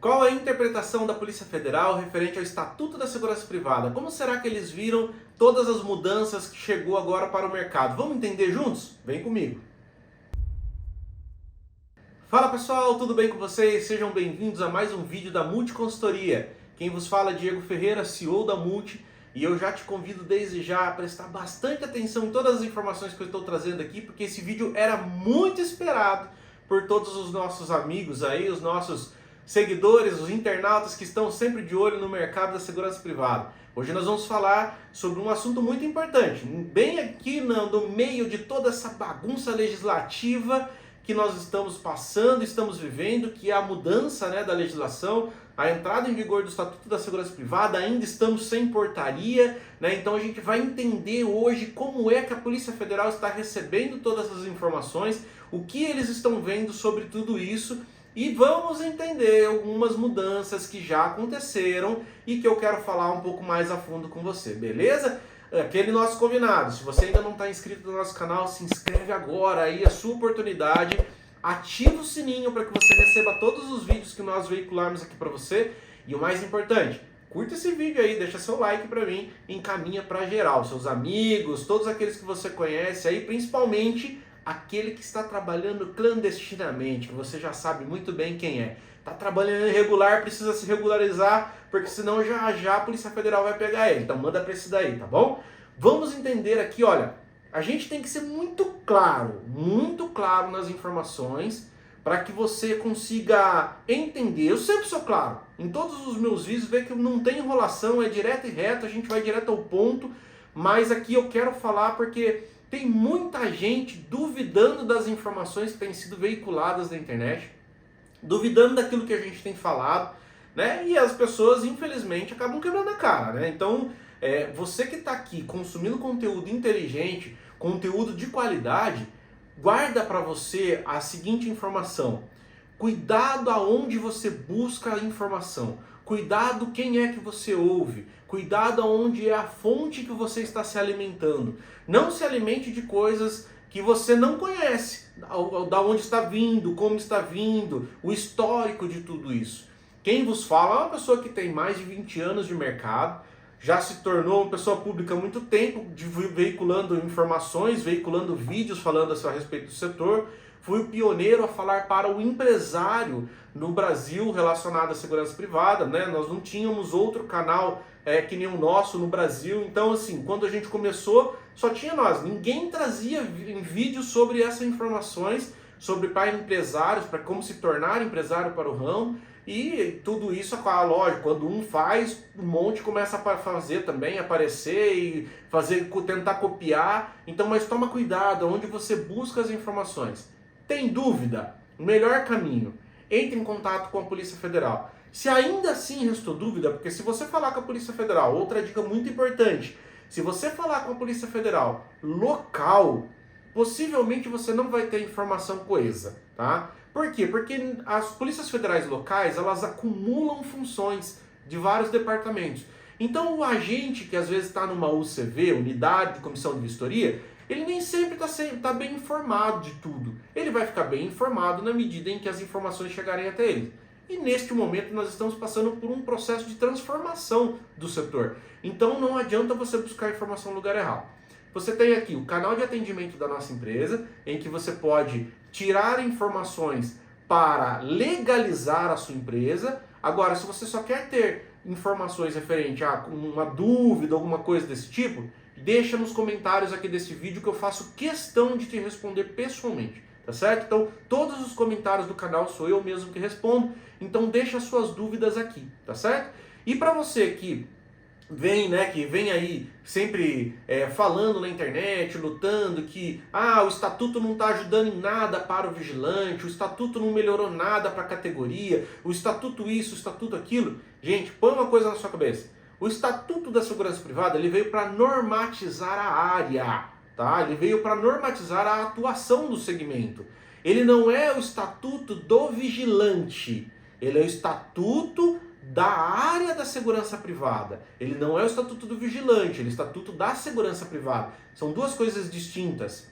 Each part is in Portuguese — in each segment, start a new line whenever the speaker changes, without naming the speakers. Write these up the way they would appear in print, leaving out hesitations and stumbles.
Qual a interpretação da Polícia Federal referente ao Estatuto da Segurança Privada? Como será que eles viram todas as mudanças que chegou agora para o mercado? Vamos entender juntos? Vem comigo! Fala pessoal, tudo bem com vocês? Sejam bem-vindos a mais um vídeo da Multi Consultoria. Quem vos fala é Diego Ferreira, CEO da Multi, e eu já te convido desde já a prestar bastante atenção em todas as informações que eu estou trazendo aqui, porque esse vídeo era muito esperado por todos os nossos amigos aí, os nossos seguidores, os internautas que estão sempre de olho no mercado da segurança privada. Hoje nós vamos falar sobre um assunto muito importante, bem aqui no meio de toda essa bagunça legislativa que nós estamos passando, estamos vivendo, que é a mudança, da legislação, a entrada em vigor do Estatuto da Segurança Privada, ainda estamos sem portaria, então a gente vai entender hoje como é que a Polícia Federal está recebendo todas as informações, o que eles estão vendo sobre tudo isso, e vamos entender algumas mudanças que já aconteceram e que eu quero falar um pouco mais a fundo com você, beleza? Aquele nosso combinado, se você ainda não está inscrito no nosso canal, se inscreve agora, aí é a sua oportunidade, ativa o sininho para que você receba todos os vídeos que nós veicularmos aqui para você, e o mais importante, curta esse vídeo aí, deixa seu like para mim, encaminha para geral, seus amigos, todos aqueles que você conhece aí, principalmente aquele que está trabalhando clandestinamente, que você já sabe muito bem quem é. Está trabalhando irregular, precisa se regularizar, porque senão já a Polícia Federal vai pegar ele. Então manda para esse daí, tá bom? Vamos entender aqui, olha, a gente tem que ser muito claro nas informações, para que você consiga entender. Eu sempre sou claro, em todos os meus vídeos, vê que não tem enrolação, é direto e reto, a gente vai direto ao ponto, mas aqui eu quero falar porque tem muita gente duvidando das informações que têm sido veiculadas na internet, duvidando daquilo que a gente tem falado, e as pessoas, infelizmente, acabam quebrando a cara, Então, você que está aqui consumindo conteúdo inteligente, conteúdo de qualidade, guarda para você a seguinte informação: cuidado aonde você busca a informação, cuidado quem é que você ouve, cuidado aonde é a fonte que você está se alimentando. Não se alimente de coisas que você não conhece, da onde está vindo, como está vindo, o histórico de tudo isso. Quem vos fala é uma pessoa que tem mais de 20 anos de mercado, já se tornou uma pessoa pública há muito tempo, veiculando informações, veiculando vídeos falando a respeito do setor. Fui o pioneiro a falar para o empresário no Brasil relacionado à segurança privada, Nós não tínhamos outro canal que nem o nosso no Brasil, então assim, quando a gente começou, só tinha nós, ninguém trazia em vídeo sobre essas informações, sobre para empresários, para como se tornar empresário para o ramo, e tudo isso, lógico, quando um faz, um monte começa a fazer também, aparecer e tentar copiar, então, mas toma cuidado, onde você busca as informações. Tem dúvida? O melhor caminho, entre em contato com a Polícia Federal. Se ainda assim restou dúvida, porque se você falar com a Polícia Federal, outra dica muito importante, se você falar com a Polícia Federal local, possivelmente você não vai ter informação coesa, tá? Por quê? Porque as polícias federais locais, elas acumulam funções de vários departamentos. Então o agente que às vezes está numa UCV, Unidade de Comissão de Vistoria, ele nem sempre está bem informado de tudo. Ele vai ficar bem informado na medida em que as informações chegarem até ele. E neste momento nós estamos passando por um processo de transformação do setor. Então não adianta você buscar informação no lugar errado. Você tem aqui o canal de atendimento da nossa empresa, em que você pode tirar informações para legalizar a sua empresa. Agora, se você só quer ter informações referentes a uma dúvida, alguma coisa desse tipo, deixa nos comentários aqui desse vídeo que eu faço questão de te responder pessoalmente, tá certo? Então, todos os comentários do canal sou eu mesmo que respondo, então deixa suas dúvidas aqui, tá certo? E para você que vem aí sempre falando na internet, lutando que o Estatuto não está ajudando em nada para o vigilante, o Estatuto não melhorou nada para a categoria, o Estatuto isso, o Estatuto aquilo. Gente, põe uma coisa na sua cabeça. O Estatuto da Segurança Privada ele veio para normatizar a área, tá? Ele veio para normatizar a atuação do segmento. Ele não é o Estatuto do vigilante, ele é o Estatuto da área da segurança privada. Ele não é o Estatuto do vigilante, ele é o Estatuto da segurança privada. São duas coisas distintas.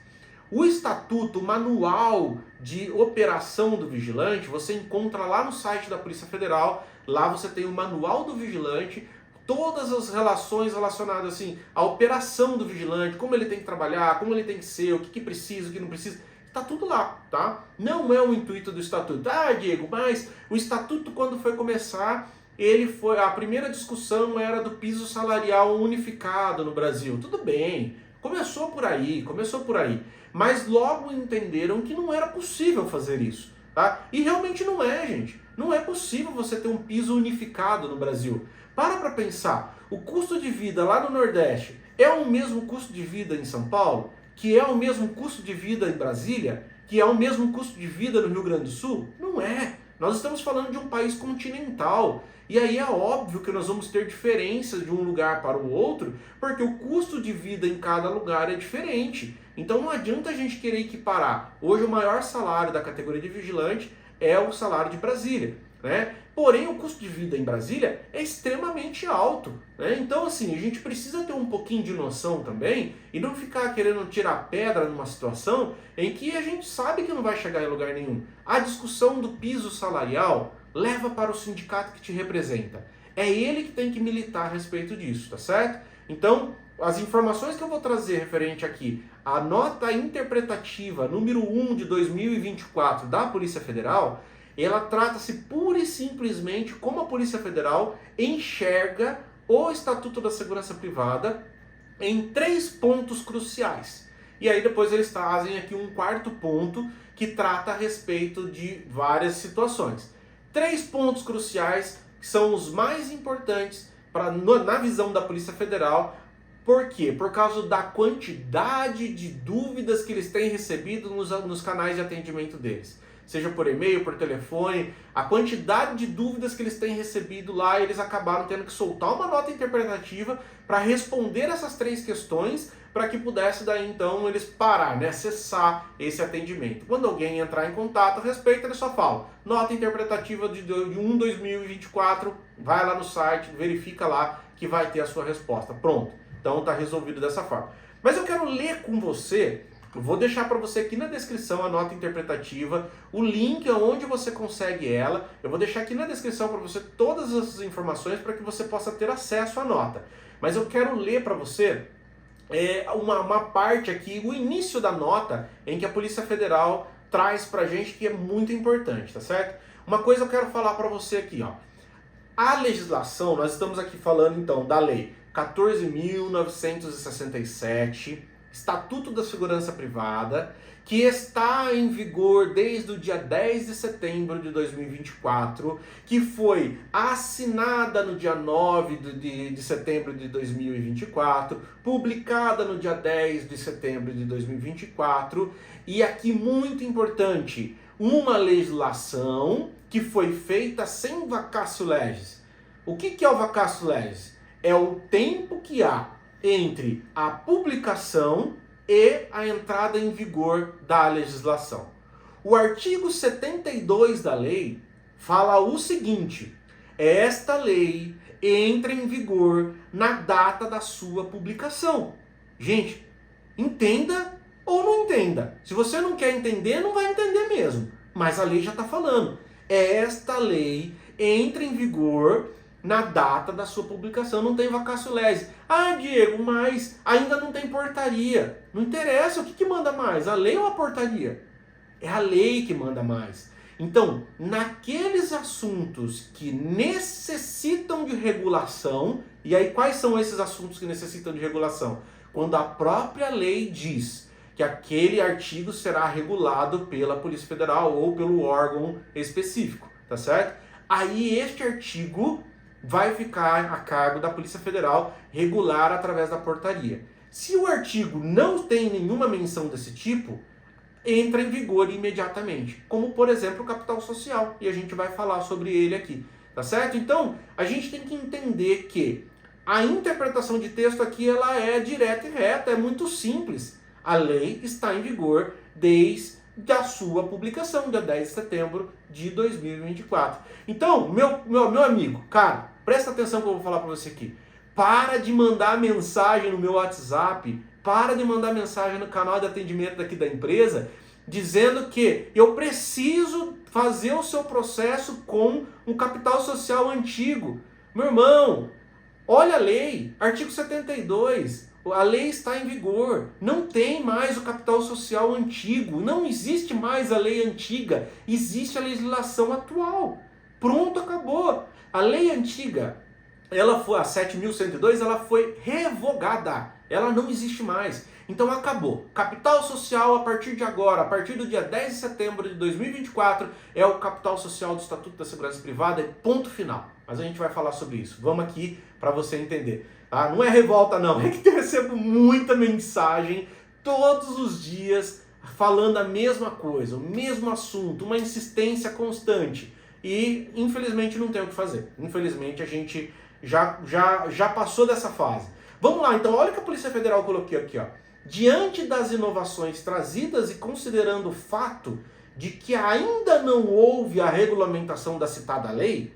O estatuto, o manual de operação do vigilante, você encontra lá no site da Polícia Federal. Lá você tem o manual do vigilante, todas as relações relacionadas assim à operação do vigilante, como ele tem que trabalhar, como ele tem que ser, o que precisa, o que não precisa. Tá tudo lá, tá? Não é o intuito do estatuto. Ah, Diego, mas o estatuto, quando foi começar, a primeira discussão era do piso salarial unificado no Brasil. Tudo bem, começou por aí. Mas logo entenderam que não era possível fazer isso, tá? E realmente não é, gente. Não é possível você ter um piso unificado no Brasil. Para pensar, o custo de vida lá no Nordeste é o mesmo custo de vida em São Paulo? Que é o mesmo custo de vida em Brasília? Que é o mesmo custo de vida no Rio Grande do Sul? Não é. Nós estamos falando de um país continental. E aí é óbvio que nós vamos ter diferenças de um lugar para o outro, porque o custo de vida em cada lugar é diferente. Então não adianta a gente querer equiparar. Hoje o maior salário da categoria de vigilante é o salário de Brasília, né? Porém, o custo de vida em Brasília é extremamente alto, né? Então, assim, a gente precisa ter um pouquinho de noção também e não ficar querendo tirar pedra numa situação em que a gente sabe que não vai chegar em lugar nenhum. A discussão do piso salarial leva para o sindicato que te representa. É ele que tem que militar a respeito disso, tá certo? Então, as informações que eu vou trazer referente aqui à nota interpretativa número 1 de 2024 da Polícia Federal, ela trata-se pura e simplesmente como a Polícia Federal enxerga o Estatuto da Segurança Privada em 3 pontos cruciais. E aí depois eles trazem aqui um 4º ponto que trata a respeito de várias situações. 3 pontos cruciais que são os mais importantes na visão da Polícia Federal. Por quê? Por causa da quantidade de dúvidas que eles têm recebido nos canais de atendimento deles. Seja por e-mail, por telefone, a quantidade de dúvidas que eles têm recebido lá, eles acabaram tendo que soltar uma nota interpretativa para responder essas 3 questões, para que pudesse daí então eles parar, né, cessar esse atendimento. Quando alguém entrar em contato a respeito, eles só falam, nota interpretativa de 1/2024, vai lá no site, verifica lá que vai ter a sua resposta. Pronto, então está resolvido dessa forma. Mas eu quero ler com você. Eu vou deixar para você aqui na descrição a nota interpretativa, o link aonde você consegue ela. Eu vou deixar aqui na descrição para você todas as informações para que você possa ter acesso à nota. Mas eu quero ler para você uma parte aqui, o início da nota, em que a Polícia Federal traz para a gente que é muito importante, tá certo? Uma coisa eu quero falar para você aqui, ó. A legislação, nós estamos aqui falando então da Lei 14.967, Estatuto da Segurança Privada, que está em vigor desde o dia 10 de setembro de 2024, que foi assinada no dia 9 de setembro de 2024, publicada no dia 10 de setembro de 2024, e aqui muito importante, uma legislação que foi feita sem vacatio legis. O que é o vacatio legis? É o tempo que há entre a publicação e a entrada em vigor da legislação. O artigo 72 da lei fala o seguinte: esta lei entra em vigor na data da sua publicação. Gente, entenda ou não entenda. Se você não quer entender, não vai entender mesmo. Mas a lei já está falando. Esta lei entra em vigor na data da sua publicação, não tem vacatio legis. Ah, Diego, mas ainda não tem portaria. Não interessa, o que manda mais? A lei ou a portaria? É a lei que manda mais. Então, naqueles assuntos que necessitam de regulação, e aí quais são esses assuntos que necessitam de regulação? Quando a própria lei diz que aquele artigo será regulado pela Polícia Federal ou pelo órgão específico, tá certo? Aí este artigo vai ficar a cargo da Polícia Federal regular através da portaria. Se o artigo não tem nenhuma menção desse tipo, entra em vigor imediatamente, como por exemplo o capital social, e a gente vai falar sobre ele aqui, tá certo? Então, a gente tem que entender que a interpretação de texto aqui ela é direta e reta, é muito simples. A lei está em vigor desde a sua publicação, dia 10 de setembro de 2024. Então, meu amigo, cara, presta atenção que eu vou falar para você aqui. Para de mandar mensagem no meu WhatsApp para de mandar mensagem no canal de atendimento daqui da empresa dizendo que eu preciso fazer o seu processo com um capital social antigo. Meu irmão, olha a lei, artigo 72, a lei está em vigor, não tem mais o capital social antigo, não existe mais a lei antiga, existe a legislação atual. Pronto, acabou. A lei antiga, ela foi, a 7.102, ela foi revogada, ela não existe mais. Então acabou. Capital social a partir de agora, a partir do dia 10 de setembro de 2024, é o capital social do Estatuto da Segurança Privada, ponto final. Mas a gente vai falar sobre isso. Vamos aqui para você entender. Tá? Não é revolta não, é que eu recebo muita mensagem todos os dias falando a mesma coisa, o mesmo assunto, uma insistência constante. E infelizmente não tem o que fazer. Infelizmente a gente já passou dessa fase. Vamos lá, então olha o que a Polícia Federal colocou aqui, ó. Diante das inovações trazidas e considerando o fato de que ainda não houve a regulamentação da citada lei,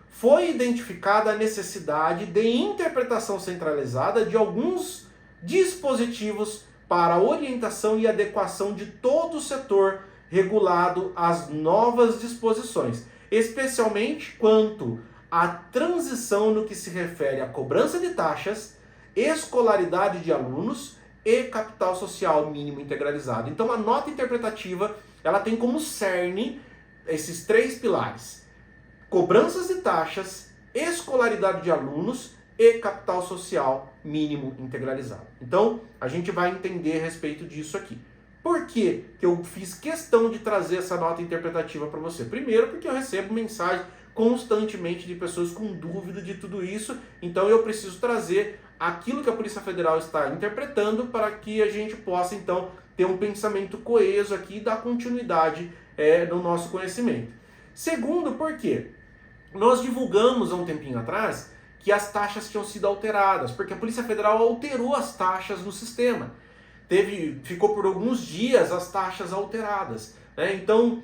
foi identificada a necessidade de interpretação centralizada de alguns dispositivos para orientação e adequação de todo o setor regulado às novas disposições, especialmente quanto à transição no que se refere à cobrança de taxas, escolaridade de alunos e capital social mínimo integralizado. Então a nota interpretativa, ela tem como cerne esses três pilares: cobranças de taxas, escolaridade de alunos e capital social mínimo integralizado. Então a gente vai entender a respeito disso aqui. Por que eu fiz questão de trazer essa nota interpretativa para você? Primeiro, porque eu recebo mensagem constantemente de pessoas com dúvida de tudo isso, então eu preciso trazer aquilo que a Polícia Federal está interpretando para que a gente possa, então, ter um pensamento coeso aqui e dar continuidade no nosso conhecimento. Segundo, por quê? Nós divulgamos há um tempinho atrás que as taxas tinham sido alteradas, porque a Polícia Federal alterou as taxas no sistema. Ficou por alguns dias as taxas alteradas, né? Então,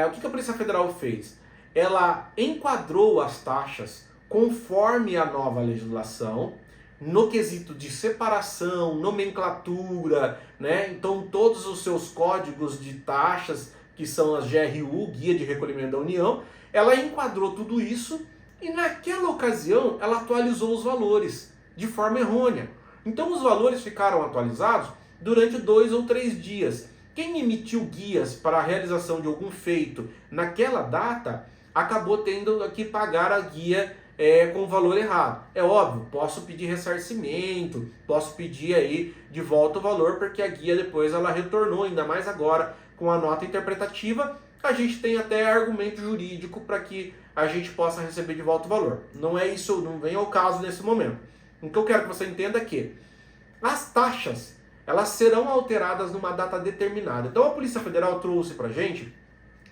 o que a Polícia Federal fez? Ela enquadrou as taxas conforme a nova legislação, no quesito de separação, nomenclatura, né? Então todos os seus códigos de taxas, que são as GRU, Guia de Recolhimento da União, ela enquadrou tudo isso e naquela ocasião ela atualizou os valores de forma errônea. Então os valores ficaram atualizados durante 2 ou 3 dias. Quem emitiu guias para a realização de algum feito naquela data acabou tendo que pagar a guia com o valor errado. É óbvio, posso pedir ressarcimento, posso pedir aí de volta o valor, porque a guia depois ela retornou, ainda mais agora com a nota interpretativa, a gente tem até argumento jurídico para que a gente possa receber de volta o valor. Não é isso, não vem ao caso nesse momento. O que eu quero que você entenda é que as taxas, elas serão alteradas numa data determinada. Então a Polícia Federal trouxe para a gente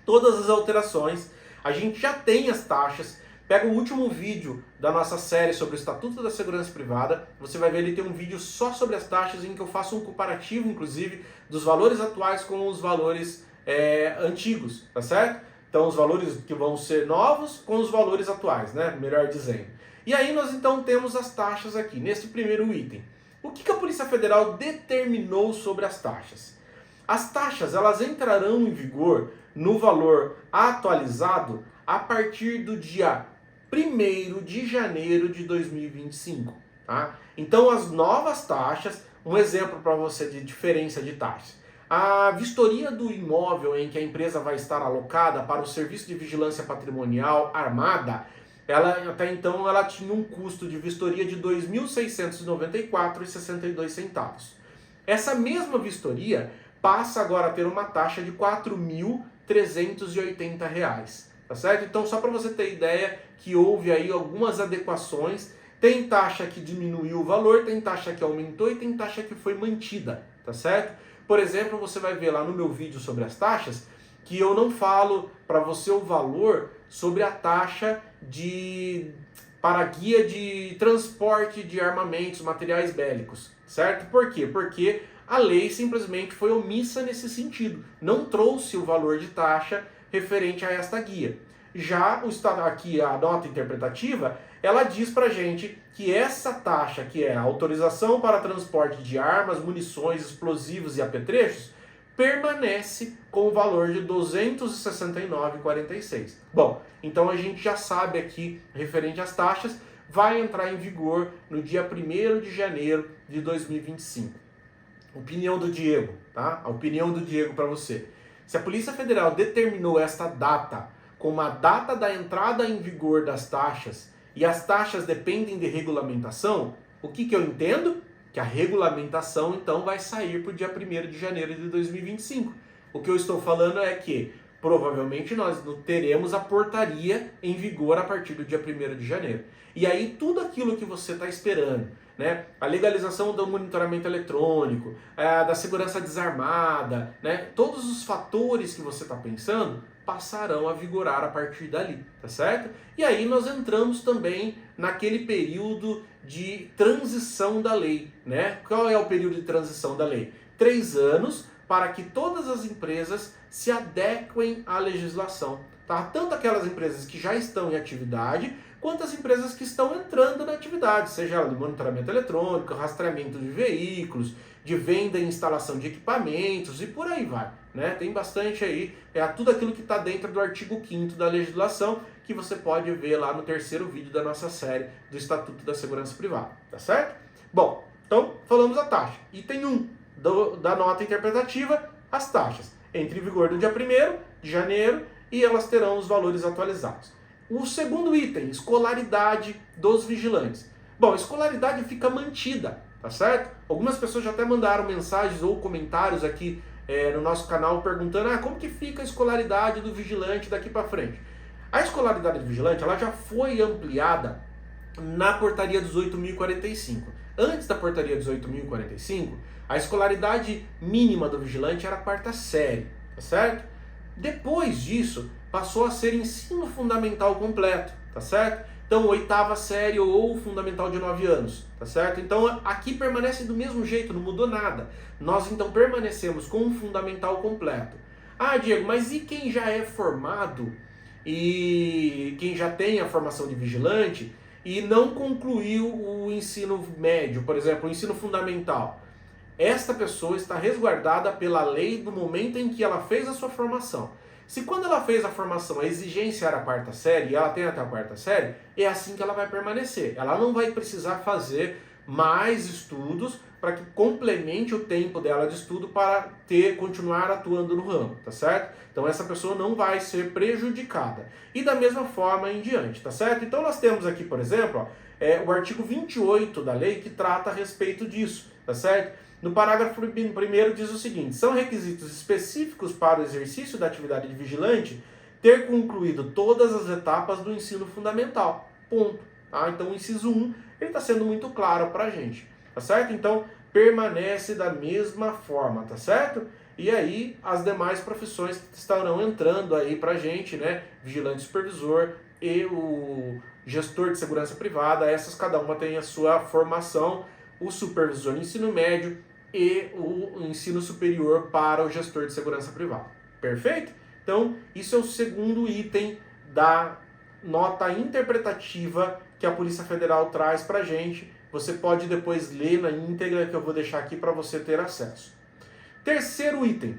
todas as alterações, a gente já tem as taxas. Pega o último vídeo da nossa série sobre o Estatuto da Segurança Privada, você vai ver, ele tem um vídeo só sobre as taxas, em que eu faço um comparativo, inclusive, dos valores atuais com os valores antigos, tá certo? Então, os valores que vão ser novos com os valores atuais, né? Melhor dizendo. E aí nós, então, temos as taxas aqui, nesse primeiro item. O que a Polícia Federal determinou sobre as taxas? As taxas, elas entrarão em vigor no valor atualizado a partir do dia 1º de janeiro de 2025, tá? Então as novas taxas, um exemplo para você de diferença de taxas. A vistoria do imóvel em que a empresa vai estar alocada para o serviço de vigilância patrimonial armada, ela até então ela tinha um custo de vistoria de R$ 2.694,62. Essa mesma vistoria passa agora a ter uma taxa de R$ 4.380. Tá certo? Então, só para você ter ideia que houve aí algumas adequações, tem taxa que diminuiu o valor, tem taxa que aumentou e tem taxa que foi mantida, tá certo? Por exemplo, você vai ver lá no meu vídeo sobre as taxas, que eu não falo para você o valor sobre a taxa para guia de transporte de armamentos, materiais bélicos, certo? Por quê? Porque a lei simplesmente foi omissa nesse sentido, não trouxe o valor de taxa referente a esta guia. Já aqui a nota interpretativa, ela diz pra gente que essa taxa, que é a autorização para transporte de armas, munições, explosivos e apetrechos, permanece com o valor de R$ 269,46. Bom, então a gente já sabe aqui, referente às taxas, vai entrar em vigor no dia 1º de janeiro de 2025. Opinião do Diego, tá? A opinião do Diego para você. Se a Polícia Federal determinou esta data como a data da entrada em vigor das taxas e as taxas dependem de regulamentação, o que eu entendo? Que a regulamentação então vai sair para o dia 1º de janeiro de 2025. O que eu estou falando é que provavelmente nós teremos a portaria em vigor a partir do dia 1º de janeiro. E aí tudo aquilo que você está esperando, né? A legalização do monitoramento eletrônico, da segurança desarmada, né? Todos os fatores que você está pensando passarão a vigorar a partir dali, tá certo? E aí nós entramos também naquele período de transição da lei, né? Qual é o período de transição da lei? 3 anos para que todas as empresas se adequem à legislação, tá? Tanto aquelas empresas que já estão em atividade, quanto as empresas que estão entrando na atividade, seja ela de monitoramento eletrônico, rastreamento de veículos, de venda e instalação de equipamentos e por aí vai, né? Tem bastante aí, tudo aquilo que está dentro do artigo 5º da legislação, que você pode ver lá no 3º vídeo da nossa série do Estatuto da Segurança Privada, tá certo? Bom, então falamos a taxa. Item 1 da nota interpretativa, as taxas. Entra em vigor no dia 1º de janeiro e elas terão os valores atualizados. O segundo item, escolaridade dos vigilantes. Bom, a escolaridade fica mantida, tá certo? Algumas pessoas já até mandaram mensagens ou comentários aqui no nosso canal perguntando como que fica a escolaridade do vigilante daqui para frente. A escolaridade do vigilante ela já foi ampliada na portaria 18.045. Antes da portaria 18.045, a escolaridade mínima do vigilante era a 4ª série, tá certo? Depois disso, passou a ser ensino fundamental completo, tá certo? Então, 8ª série ou fundamental de 9 anos, tá certo? Então, aqui permanece do mesmo jeito, não mudou nada. Nós, então, permanecemos com um fundamental completo. Ah, Diego, mas e quem já é formado e quem já tem a formação de vigilante e não concluiu o ensino médio, por exemplo, o ensino fundamental? Esta pessoa está resguardada pela lei do momento em que ela fez a sua formação. Se quando ela fez a formação a exigência era a 4ª série e ela tem até a 4ª série, é assim que ela vai permanecer. Ela não vai precisar fazer mais estudos para que complemente o tempo dela de estudo para continuar atuando no ramo, tá certo? Então essa pessoa não vai ser prejudicada. E da mesma forma em diante, tá certo? Então nós temos aqui, por exemplo, o artigo 28 da lei que trata a respeito disso, tá certo? No parágrafo 1º diz o seguinte: são requisitos específicos para o exercício da atividade de vigilante ter concluído todas as etapas do ensino fundamental. Ponto. Tá? Então o inciso 1 está sendo muito claro para a gente. Tá certo? Então permanece da mesma forma, tá certo? E aí as demais profissões que estarão entrando aí para a gente, né? Vigilante supervisor e o gestor de segurança privada, essas cada uma tem a sua formação, o supervisor de ensino médio e o ensino superior para o gestor de segurança privada. Perfeito? Então, isso é o segundo item da nota interpretativa que a Polícia Federal traz para a gente. Você pode depois ler na íntegra, que eu vou deixar aqui para você ter acesso. Terceiro item.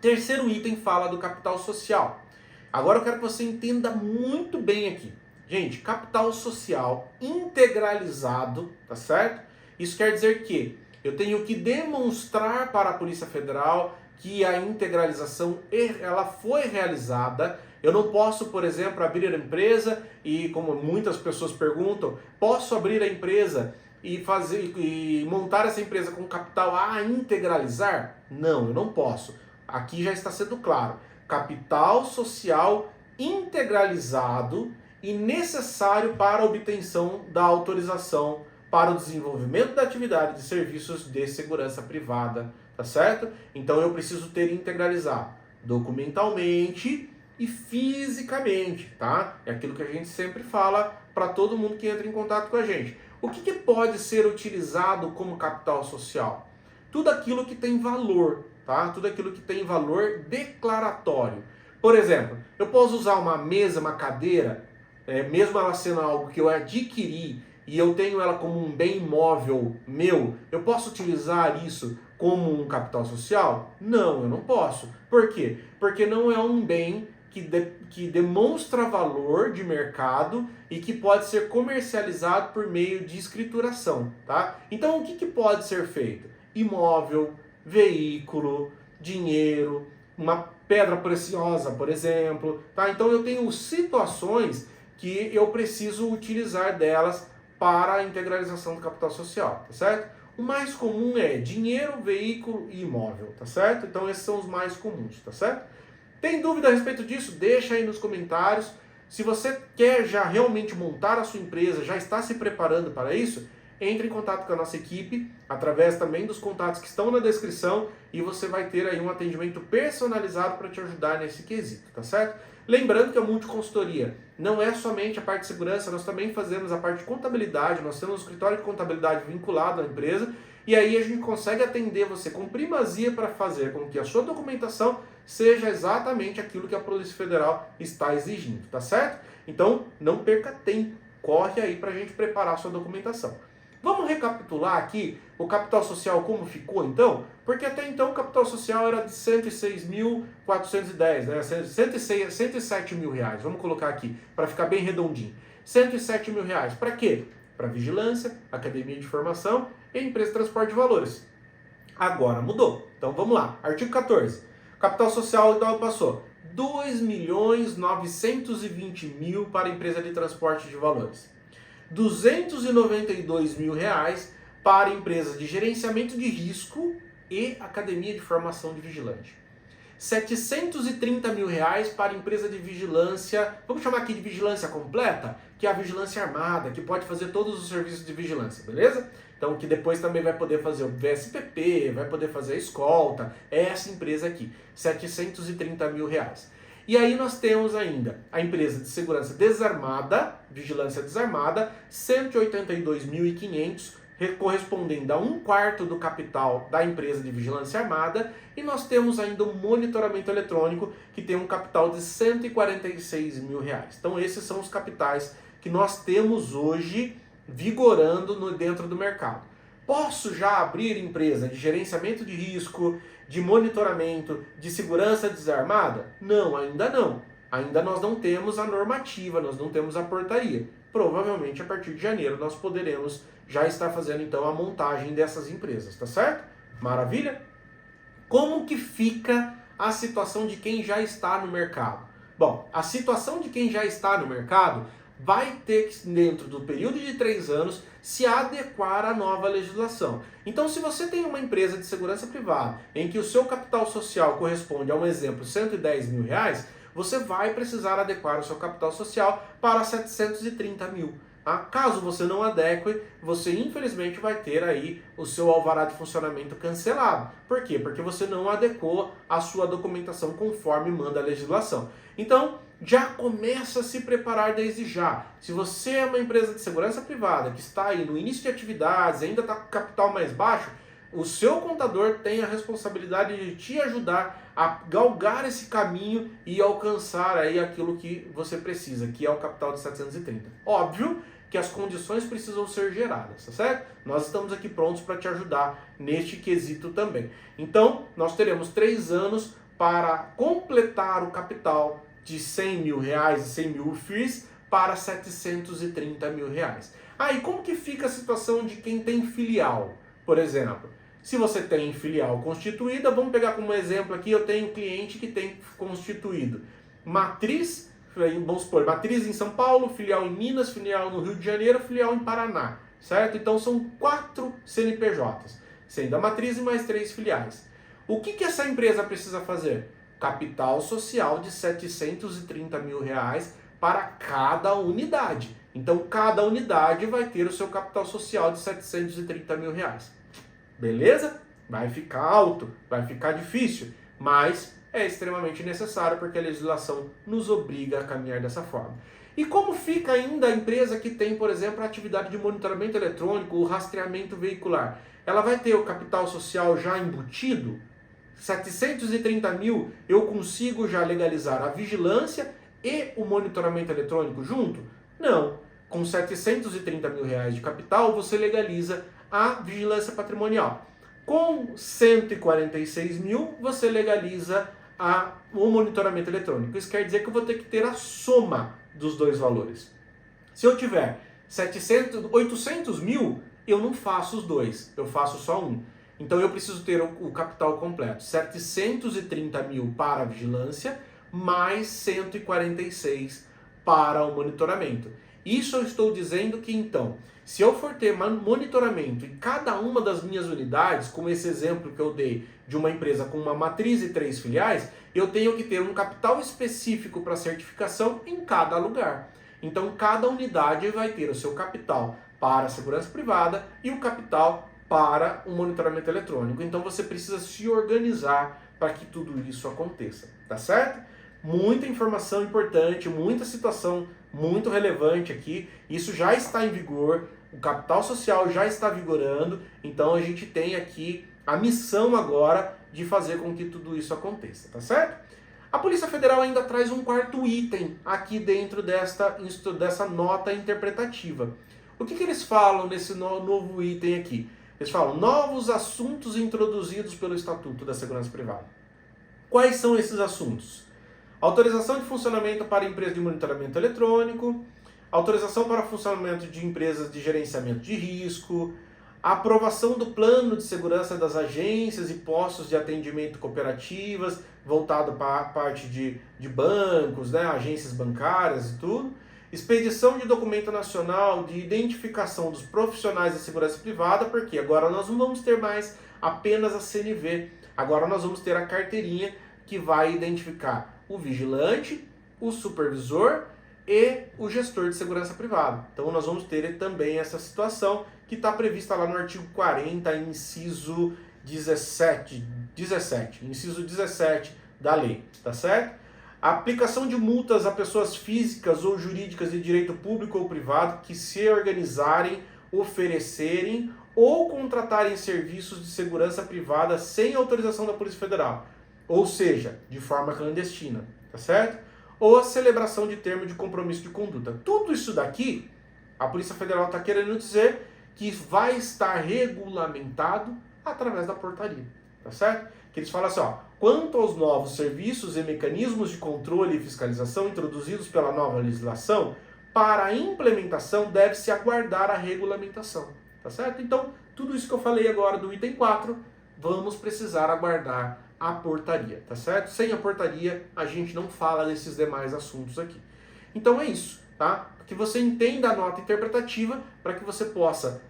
Terceiro item fala do capital social. Agora eu quero que você entenda muito bem aqui. Gente, capital social integralizado, tá certo? Isso quer dizer que eu tenho que demonstrar para a Polícia Federal que a integralização ela foi realizada. Eu não posso, por exemplo, abrir a empresa e, como muitas pessoas perguntam, posso abrir a empresa e montar essa empresa com capital a integralizar? Não, eu não posso. Aqui já está sendo claro. Capital social integralizado e necessário para a obtenção da autorização para o desenvolvimento da atividade de serviços de segurança privada, tá certo? Então eu preciso ter integralizado documentalmente e fisicamente, tá? É aquilo que a gente sempre fala para todo mundo que entra em contato com a gente. O que pode ser utilizado como capital social? Tudo aquilo que tem valor, tá? Tudo aquilo que tem valor declaratório. Por exemplo, eu posso usar uma mesa, uma cadeira, mesmo ela sendo algo que eu adquiri e eu tenho ela como um bem imóvel meu, eu posso utilizar isso como um capital social? Não, eu não posso. Por quê? Porque não é um bem que demonstra valor de mercado e que pode ser comercializado por meio de escrituração, tá? Então, o que pode ser feito? Imóvel, veículo, dinheiro, uma pedra preciosa, por exemplo, tá? Então, eu tenho situações que eu preciso utilizar delas para a integralização do capital social, tá certo? O mais comum é dinheiro, veículo e imóvel, tá certo? Então, esses são os mais comuns, tá certo? Tem dúvida a respeito disso? Deixa aí nos comentários. Se você quer já realmente montar a sua empresa, já está se preparando para isso, entre em contato com a nossa equipe, através também dos contatos que estão na descrição, e você vai ter aí um atendimento personalizado para te ajudar nesse quesito, tá certo? Lembrando que a Multiconsultoria não é somente a parte de segurança, nós também fazemos a parte de contabilidade, nós temos um escritório de contabilidade vinculado à empresa, e aí a gente consegue atender você com primazia para fazer com que a sua documentação seja exatamente aquilo que a Polícia Federal está exigindo, tá certo? Então, não perca tempo, corre aí para a gente preparar a sua documentação. Vamos recapitular aqui o capital social como ficou então? Porque até então o capital social era de 106.410, né? 107 mil reais, vamos colocar aqui, para ficar bem redondinho. 107 mil reais, para quê? Para vigilância, academia de formação e empresa de transporte de valores. Agora mudou. Então vamos lá, artigo 14. Capital social então passou 2.920.000 para a empresa de transporte de valores. 292 mil reais para empresas de gerenciamento de risco e academia de formação de vigilante. 730 mil reais para empresa de vigilância, vamos chamar aqui de vigilância completa, que é a vigilância armada, que pode fazer todos os serviços de vigilância, beleza? Então, que depois também vai poder fazer o VSPP, vai poder fazer a escolta, é essa empresa aqui, 730 mil reais. E aí nós temos ainda a empresa de segurança desarmada, vigilância desarmada, 182.500, correspondendo a 1/4 do capital da empresa de vigilância armada, e nós temos ainda o monitoramento eletrônico, que tem um capital de 146 mil reais. Então esses são os capitais que nós temos hoje vigorando dentro do mercado. Posso já abrir empresa de gerenciamento de risco, de monitoramento, de segurança desarmada? Não, ainda não. Ainda nós não temos a normativa, nós não temos a portaria. Provavelmente a partir de janeiro nós poderemos já estar fazendo então a montagem dessas empresas, tá certo? Maravilha? Como que fica a situação de quem já está no mercado? Bom, a situação de quem já está no mercado vai ter que, dentro do período de 3 anos, se adequar à nova legislação. Então, se você tem uma empresa de segurança privada, em que o seu capital social corresponde a um exemplo, 110 mil reais, você vai precisar adequar o seu capital social para 730 mil. Caso você não adeque, você infelizmente vai ter aí o seu alvará de funcionamento cancelado. Por quê? Porque você não adequou a sua documentação conforme manda a legislação. Então, já começa a se preparar desde já. Se você é uma empresa de segurança privada que está aí no início de atividades, ainda está com capital mais baixo, o seu contador tem a responsabilidade de te ajudar a galgar esse caminho e alcançar aí aquilo que você precisa, que é o capital de 730. Óbvio que as condições precisam ser geradas, tá certo? Nós estamos aqui prontos para te ajudar neste quesito também. Então, nós teremos 3 anos para completar o capital de 100 mil reais e 100 mil FIIs para 730 mil reais. E como que fica a situação de quem tem filial? Por exemplo, se você tem filial constituída, vamos pegar como exemplo aqui, eu tenho um cliente que tem constituído matriz, vamos supor, matriz em São Paulo, filial em Minas, filial no Rio de Janeiro, filial em Paraná, certo? Então são 4 CNPJs, sendo a matriz e mais 3 filiais. O que essa empresa precisa fazer? Capital social de 730 mil reais para cada unidade. Então, cada unidade vai ter o seu capital social de 730 mil reais. Beleza? Vai ficar alto, vai ficar difícil, mas é extremamente necessário porque a legislação nos obriga a caminhar dessa forma. E como fica ainda a empresa que tem, por exemplo, a atividade de monitoramento eletrônico, o rastreamento veicular? Ela vai ter o capital social já embutido? 730 mil eu consigo já legalizar a vigilância e o monitoramento eletrônico junto? Não. Com 730 mil reais de capital, você legaliza a vigilância patrimonial. Com 146 mil, você legaliza o monitoramento eletrônico. Isso quer dizer que eu vou ter que ter a soma dos dois valores. Se eu tiver 800 mil, eu não faço os dois, eu faço só um. Então eu preciso ter o capital completo. 730 mil para a vigilância, mais 146 para o monitoramento. Isso eu estou dizendo que, então, se eu for ter monitoramento em cada uma das minhas unidades, como esse exemplo que eu dei de uma empresa com uma matriz e 3 filiais, eu tenho que ter um capital específico para certificação em cada lugar. Então, cada unidade vai ter o seu capital para a segurança privada e o capital para o monitoramento eletrônico. Então, você precisa se organizar para que tudo isso aconteça, tá certo? Muita informação importante, muita situação muito relevante aqui. Isso já está em vigor, o capital social já está vigorando, então a gente tem aqui a missão agora de fazer com que tudo isso aconteça, tá certo? A Polícia Federal ainda traz um quarto item aqui dentro dessa nota interpretativa. O que eles falam nesse novo item aqui? Eles falam novos assuntos introduzidos pelo Estatuto da Segurança Privada. Quais são esses assuntos? Autorização de funcionamento para empresas de monitoramento eletrônico, autorização para funcionamento de empresas de gerenciamento de risco, aprovação do plano de segurança das agências e postos de atendimento cooperativas, voltado para a parte de bancos, né, agências bancárias e tudo, expedição de documento nacional de identificação dos profissionais da segurança privada, porque agora nós não vamos ter mais apenas a CNV, agora nós vamos ter a carteirinha que vai identificar o vigilante, o supervisor e o gestor de segurança privada. Então nós vamos ter também essa situação que está prevista lá no artigo 40, inciso 17, inciso 17 da lei, tá certo? A aplicação de multas a pessoas físicas ou jurídicas de direito público ou privado que se organizarem, oferecerem ou contratarem serviços de segurança privada sem autorização da Polícia Federal, ou seja, de forma clandestina, tá certo? Ou a celebração de termo de compromisso de conduta. Tudo isso daqui, a Polícia Federal está querendo dizer que vai estar regulamentado através da portaria, tá certo? Que eles falam assim, ó, quanto aos novos serviços e mecanismos de controle e fiscalização introduzidos pela nova legislação, para a implementação deve-se aguardar a regulamentação, tá certo? Então, tudo isso que eu falei agora do item 4, vamos precisar aguardar a portaria, tá certo? Sem a portaria, a gente não fala desses demais assuntos aqui. Então é isso, tá? Que você entenda a nota interpretativa para que você possa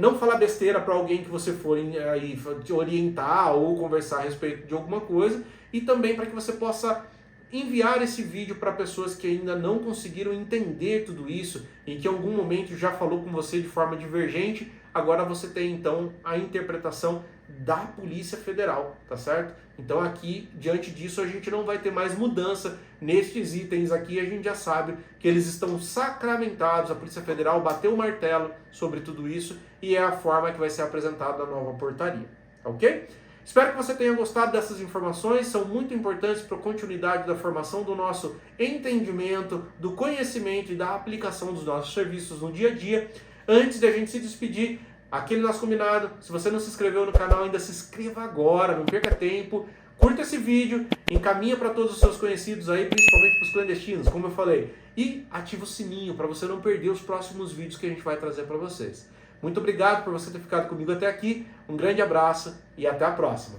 não falar besteira para alguém que você for aí te orientar ou conversar a respeito de alguma coisa, e também para que você possa enviar esse vídeo para pessoas que ainda não conseguiram entender tudo isso e que em algum momento já falou com você de forma divergente. Agora você tem então a interpretação da Polícia Federal, tá certo? Então aqui, diante disso, a gente não vai ter mais mudança nestes itens aqui, a gente já sabe que eles estão sacramentados, a Polícia Federal bateu o martelo sobre tudo isso e é a forma que vai ser apresentada a nova portaria, ok? Espero que você tenha gostado dessas informações, são muito importantes para a continuidade da formação do nosso entendimento, do conhecimento e da aplicação dos nossos serviços no dia a dia. Antes de a gente se despedir, aquele nosso combinado, se você não se inscreveu no canal ainda, se inscreva agora, não perca tempo, curta esse vídeo, encaminha para todos os seus conhecidos aí, principalmente para os clandestinos, como eu falei, e ativa o sininho para você não perder os próximos vídeos que a gente vai trazer para vocês. Muito obrigado por você ter ficado comigo até aqui, um grande abraço e até a próxima.